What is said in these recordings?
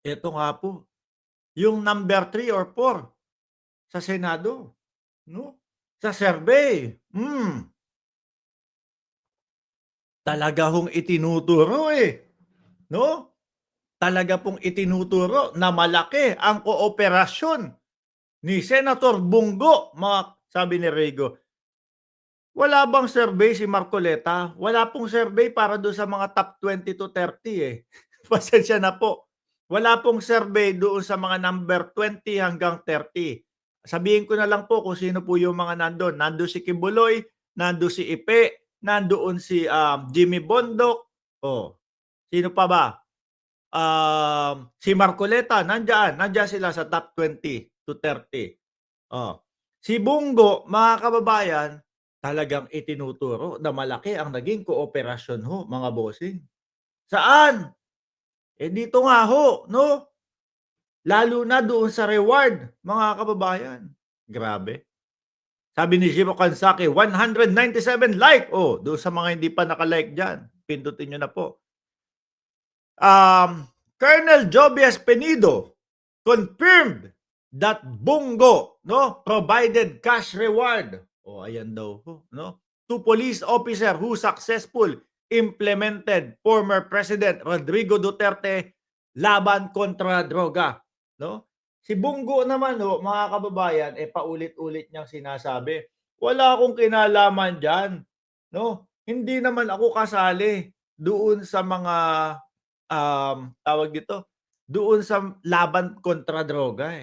Eto nga po, yung number 3 or 4 sa Senado, 'no? Sa survey, talaga hong itinuturo, 'no? Talaga pong itinuturo na malaki ang kooperasyon ni Senator Bongo, sabi ni Rego. Wala bang survey si Marcoleta? Wala pong survey para dun sa mga top 20 to 30, Pasensya na po. Wala pong survey doon sa mga number 20 hanggang 30. Sabihin ko na lang po kung sino po yung mga nandun. Nandun si Kibuloy, nandun si Ipe, nandoon si, Jimmy Bondoc, oh, sino pa ba? Si Marcoleta nandiyan sila sa top 20 to 30. Oh. Si Bongo, mga kababayan, talagang itinuturo na malaki ang naging kooperasyon ho, mga bossing. Saan? Dito nga ho, 'no? Lalo na doon sa reward, mga kababayan. Grabe. Sabi ni Jiro Kansaki, 197 like. Oh, doon sa mga hindi pa naka-like diyan, pindutin niyo na po. Colonel Jovias Penido confirmed that Bongo, no, provided cash reward. Oh, ayan daw ho, no? To police officer who successful implemented former President Rodrigo Duterte laban kontra droga, no? Si Bongo naman ho, mga kababayan, paulit-ulit niyang sinasabi, wala akong kinalaman diyan, no? Hindi naman ako kasali doon sa mga tawag dito, doon sa laban kontra droga,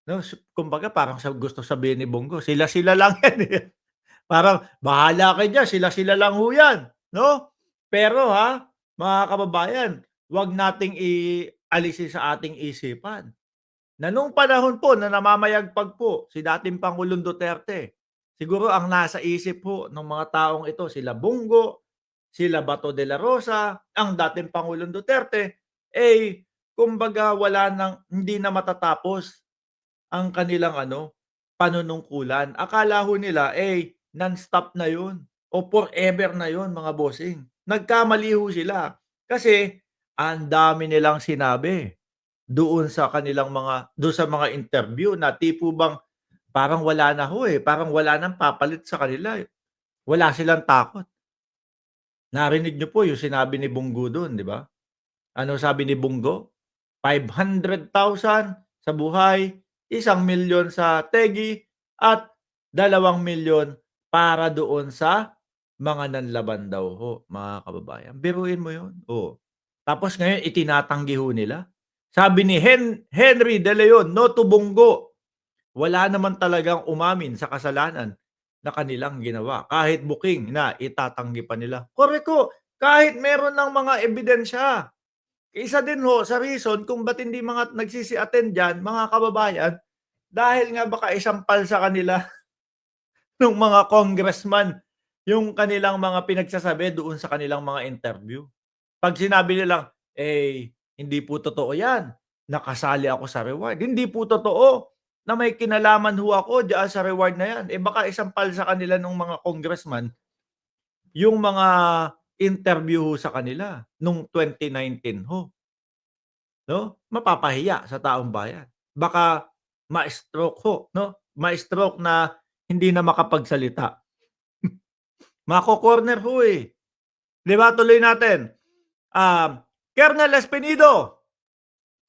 'no, kumbaga parang gusto sabihin ni Bongo, sila-sila lang 'yan, Parang bahala kayo diyan, sila-sila lang ho 'yan, 'no? Pero mga kababayan, 'wag nating alisin sa ating isipan na nung panahon po na namamayagpag po si dating Pangulong Duterte, siguro ang nasa isip po ng mga taong ito sila Bongo, sila Bato de la Rosa, ang dating Pangulong Duterte, kumbaga wala ng hindi na matatapos ang kanilang panunungkulan. Akala ho nila, non-stop na 'yun o forever na 'yun, mga bossing. Nagkamali ho sila kasi ang dami nilang sinabi doon sa mga interview na tipo bang parang wala na ho, parang wala ng papalit sa kanila, Wala silang takot. Narinig niyo po yung sinabi ni Bongo dun, 'di ba? Ano sabi ni Bongo? 500,000 sa buhay, 1,000,000 sa tegi, at 2,000,000 para doon sa mga nanlaban daw ho, mga kababayan. Biruin mo 'yun, oh. Tapos ngayon itinatanggi ho nila. Sabi ni Henry De Leon, "No to Bongo." Wala naman talagang umamin sa kasalanan na kanilang ginawa. Kahit buking na itatanggi pa nila. Korek ho, kahit meron ng mga ebidensya. Isa din ho sa reason kung ba't hindi mga nagsisi-attend diyan, mga kababayan, dahil nga baka isampal sa kanila nung mga congressman yung kanilang mga pinagsasabi doon sa kanilang mga interview. 'Pag sinabi nilang, hindi po totoo 'yan, nakasali ako sa reward. Hindi po totoo na may kinalaman ho ako diyaan sa reward na 'yan. Baka isampal sa kanila nung mga congressman yung mga interview ho sa kanila nung 2019 ho. 'No, mapapahiya sa taong bayan. Baka ma-stroke ho, 'no, ma-stroke na hindi na makapagsalita. Mako-corner ho, 'Di ba, tuloy natin. Colonel Espinido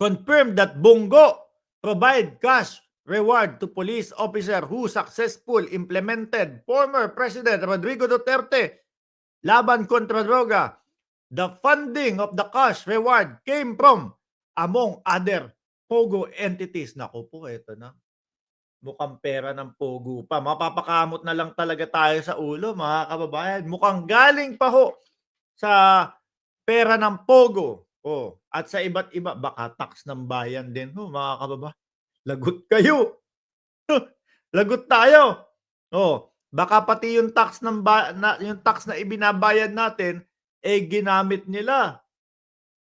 confirmed that Bongo provide cash reward to police officer who successful implemented former President Rodrigo Duterte laban kontra droga. The funding of the cash reward came from, among other, POGO entities. Naku po, eto na. Mukhang pera ng POGO pa. Mapapakamot na lang talaga tayo sa ulo, mga kababayan. Mukhang galing pa ho sa pera ng POGO. Oh, at sa iba't iba, baka tax ng bayan din ho, mga kababayan. Lagot kayo. Lagot tayo. Oh, baka pati yung tax yung tax na ibinabayad natin ginamit nila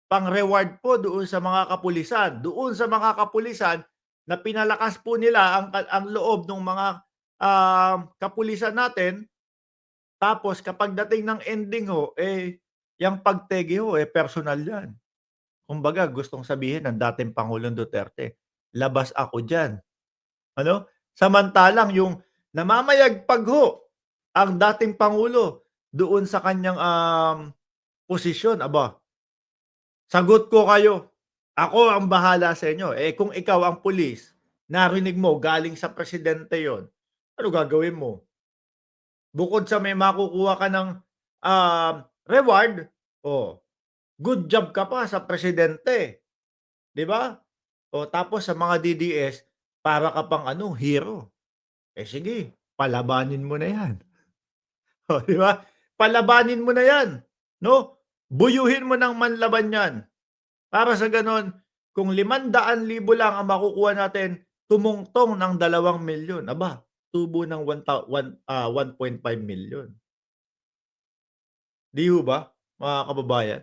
pang-reward po doon sa mga kapulisan. Doon sa mga kapulisan na pinalakas po nila ang loob ng mga kapulisan natin. Tapos kapag dating ng ending ho, yang pagtegi ho, personal yan. kumbaga gustong sabihin ng dating Pangulong Duterte, "Labas ako diyan." Ano? Samantalang yung namamayagpag ho ang dating pangulo doon sa kanyang, posisyon, aba, "Sagot ko kayo, ako ang bahala sa inyo." Eh, kung ikaw ang pulis, narinig mo galing sa presidente yon, ano gagawin mo? Bukod sa may makukuha ka ng, reward, oh, good job ka pa sa presidente, 'di ba? Oh, tapos sa mga DDS, para ka pang ano, hero. Eh, sige, palabanin mo na 'yan. Oh, 'di ba? Palabanin mo na 'yan, 'no? Buyuhin mo ng manlaban 'yan. Para sa gano'n, kung 500,000 lang ang makukuha natin, tumungtong ng 2,000,000, aba, tubo ng 1.5 milyon. 'Di ho ba, mga kababayan?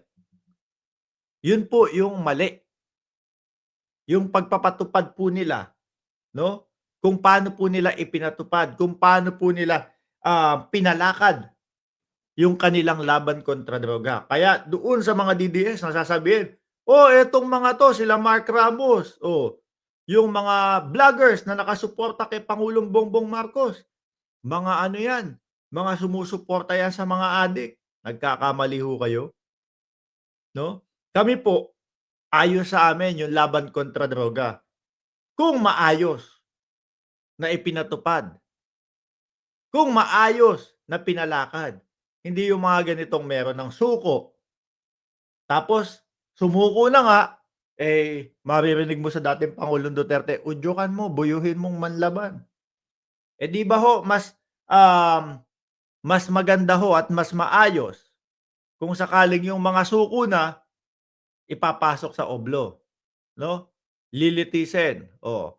'Yun po yung mali, yung pagpapatupad po nila, 'no? Kung paano po nila ipinatupad, kung paano po nila, pinalakad yung kanilang laban kontra droga. Kaya doon sa mga DDS na sasabihin, "Oh, etong mga 'to sila Mark Ramos, oh, yung mga vloggers na nakasuporta kay Pangulong Bongbong Marcos, mga ano 'yan, mga sumusuporta 'yan sa mga adik." Nagkakamali ho kayo, 'no? Kami po, ayos sa amin yung laban kontra droga, kung maayos na ipinatupad, kung maayos na pinalakad. Hindi yung mga ganitong meron ng suko. Tapos sumuko na nga, eh, maririnig mo sa dating Pangulong Duterte, "Udyukan mo, buyuhin mong manlaban." Eh, 'di ba ho mas maganda ho at mas maayos kung sakaling yung mga suko na ipapasok sa oblo, 'no? Lilitisin, oh,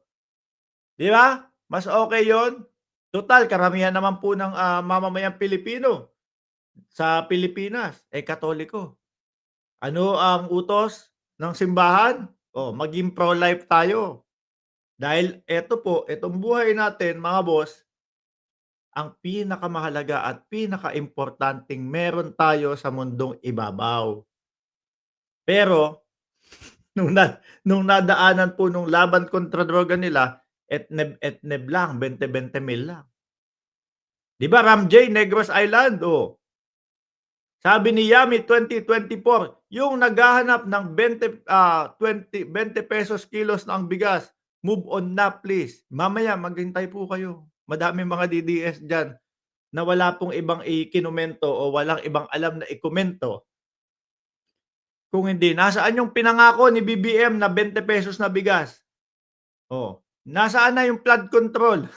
'di ba? Mas okey yon. Total karamihan naman po ng, mamamayang Pilipino sa Pilipinas, eh, Katoliko. Ano ang utos ng simbahan? Oh, maging pro-life tayo. Dahil eto po, etong buhay natin mga boss, ang pinakamahalaga at pinakaimportanteng meron tayo sa mundong ibabaw. Pero nung nadaanan po nung laban kontra droga nila, etneb lang, 20-20 mil lang. 'Di ba Ram J, Negros Island, oh. Sabi ni Yami 2024, yung naghahanap ng 20 kilos na ang bigas, move on na please. Mamaya maghintay po kayo. Madaming mga DDS diyan na wala pong ibang ikinomento o walang ibang alam na ikomento kung hindi, nasaan yung pinangako ni BBM na 20 pesos na bigas? Oh, nasaan na yung flood control?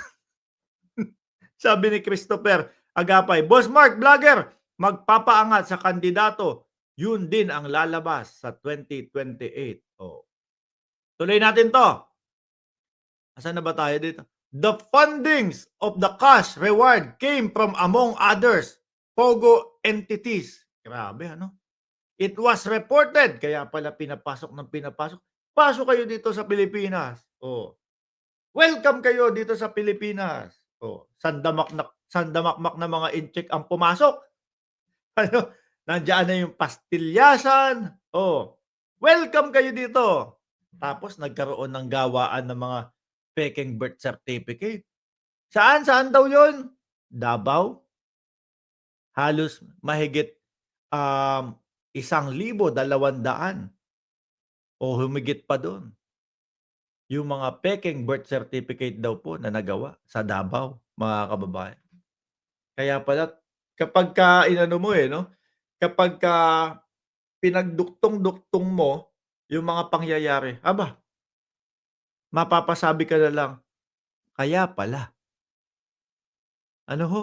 Sabi ni Christopher Agapay, "Boss Mark vlogger, magpapaangat sa kandidato, yun din ang lalabas sa 2028." Oh, tuloy natin 'to. Asan na ba tayo dito? The fundings of the cash reward came from among others, POGO entities. Grabe ano? It was reported, kaya pala pinapasok ng pinapasok. Pasok kayo dito sa Pilipinas. Oh, welcome kayo dito sa Pilipinas. Oh, sandamakmak na mga incheck ang pumasok. Ano, nandiyan na yung pastilyasan. Oh, welcome kayo dito. Tapos nagkaroon ng gawaan ng mga pekeng birth certificate. Saan daw yun? Davao? Halos mahigit, 1,200 o humigit pa dun, yung mga pekeng birth certificate daw po na nagawa sa Davao, mga kababayan. Kaya pala kapagka inano mo, eh, 'no, kapagka pinagduktong-duktong mo yung mga pangyayari, aba, mapapasabi ka na lang, "Kaya pala." Ano ho?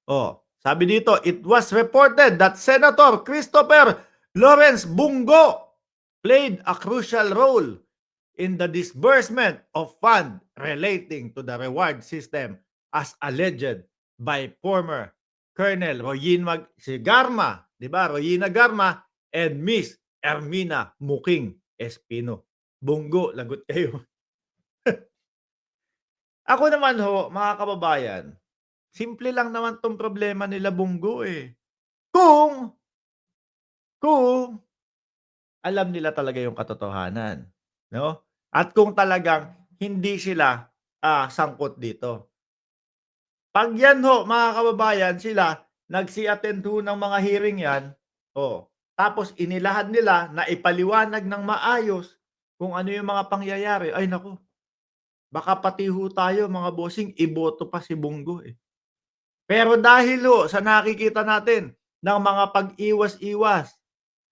Oh, sabi dito, "It was reported that Senator Christopher Lawrence Bungo played a crucial role in the disbursement of fund relating to the reward system as alleged by former Colonel si Garma, 'di ba? Royina Garma and Miss Ermina Muking Espino." Bungo, lagot kayo. Ako naman ho, mga kababayan, simple lang naman 'tong problema nila Bungo, eh. Kung kung alam nila talaga yung katotohanan, 'no? At kung talagang hindi sila, sangkot dito. 'Pag 'yan ho, mga kababayan, sila nagsi-attend ho ng mga hearing 'yan, tapos inilahad nila na ipaliwanag ng maayos kung ano yung mga pangyayari, ay naku, baka pati ho tayo mga bossing iboto pa si Bongo, eh. Pero dahil ho sa nakikita natin ng mga pag-iwas-iwas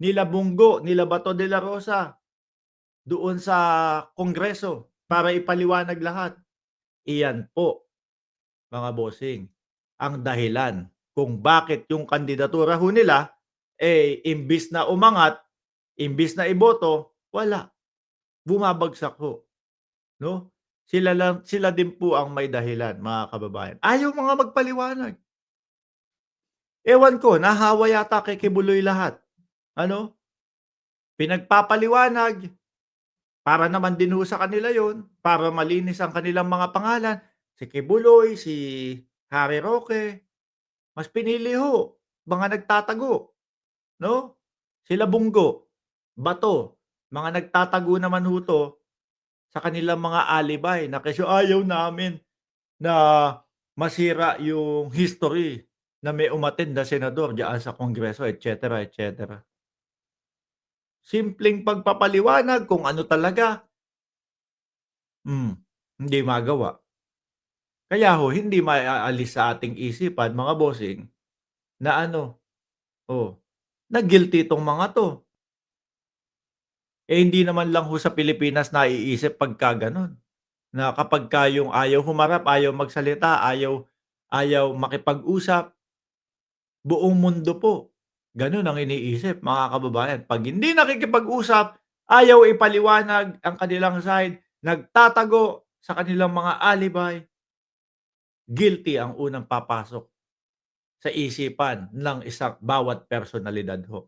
nila Bongo, nila Bato de la Rosa doon sa Kongreso para ipaliwanag lahat, iyan po, mga bossing, ang dahilan kung bakit yung kandidatura ho nila, imbis na umangat, imbis na iboto, wala, bumabagsak ho, 'no? Sila din po ang may dahilan, mga kababayan. Ayaw mga magpaliwanag. Ewan ko, nahawa yata kay Kibuloy lahat, ano? Pinagpapaliwanag, para naman din ho sa kanila yon, para malinis ang kanilang mga pangalan. Si Kibuloy, si Harry Roque, mas pinili ho mga nagtatago, 'no? Sila Bongo, Bato, mga nagtatago naman ho 'to sa kanilang mga alibay na kesyo ayaw namin na masira yung history na may umattend na senador diyaan sa Kongreso, et cetera, et cetera. Simpleng pagpapaliwanag kung ano talaga, hmm, hindi magawa. Kaya ho hindi maiaalis sa ating isipan, mga bossing, na ano, na guilty 'tong mga 'to. Hindi naman lang ho sa Pilipinas naiisip pagka gano'n, na kapagka yung ayaw humarap, ayaw magsalita, ayaw ayaw makipag-usap, buong mundo po gano'n ang iniisip, mga kababayan. 'Pag hindi nakikipag-usap, ayaw ipaliwanag ang kanilang side, nagtatago sa kanilang mga alibay, guilty ang unang papasok sa isipan ng isang bawat personalidad ho.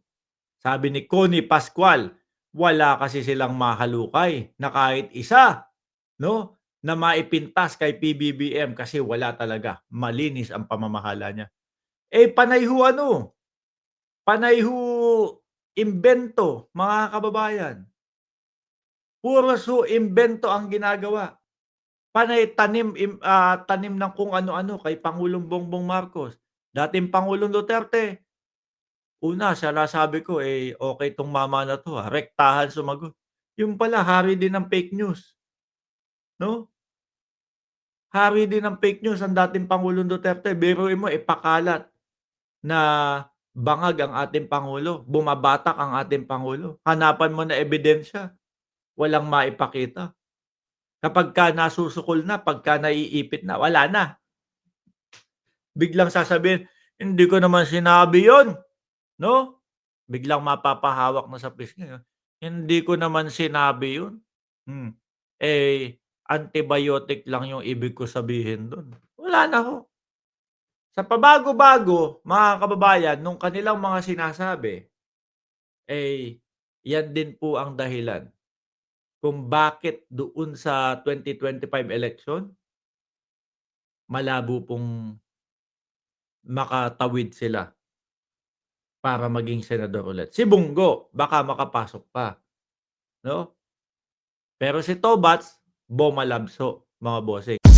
Sabi ni Connie Pascual, wala kasi silang mahalukay na kahit isa, 'no, na maipintas kay PBBM kasi wala talaga, malinis ang pamamahala niya. Panay ho ano, panay ho imbento, mga kababayan. Puros ho imbento ang ginagawa. Panay tanim ng kung ano-ano kay Pangulong Bongbong Marcos. Dating Pangulong Duterte, una sa nasabi ko, okey 'tong mama na 'to, rektahan sumagot. Yun pala hari din ng fake news, 'no? Hari din ng fake news ang dating Pangulong Duterte. Biruin mo ipakalat na bangag ang ating pangulo, bumabatak ang ating pangulo. Hanapan mo na ebidensya, walang maipakita. Kapagka nasusukol na, pagka naiipit na, wala na. Biglang sasabihin, "Hindi ko naman sinabi yun." 'No? Biglang mapapahawak na sa pisngi, "Hindi ko naman sinabi yun." Hmm, antibiotic lang yung ibig ko sabihin dun. Wala na ho. Sa pabago-bago, mga kababayan, nung kanilang mga sinasabi, eh, yan din po ang dahilan kung bakit doon sa 2025 election, malabo pong makatawid sila para maging senador ulit. Si Bongo baka makapasok pa, 'no? Pero si Tobats, bomalabso, mga bossing.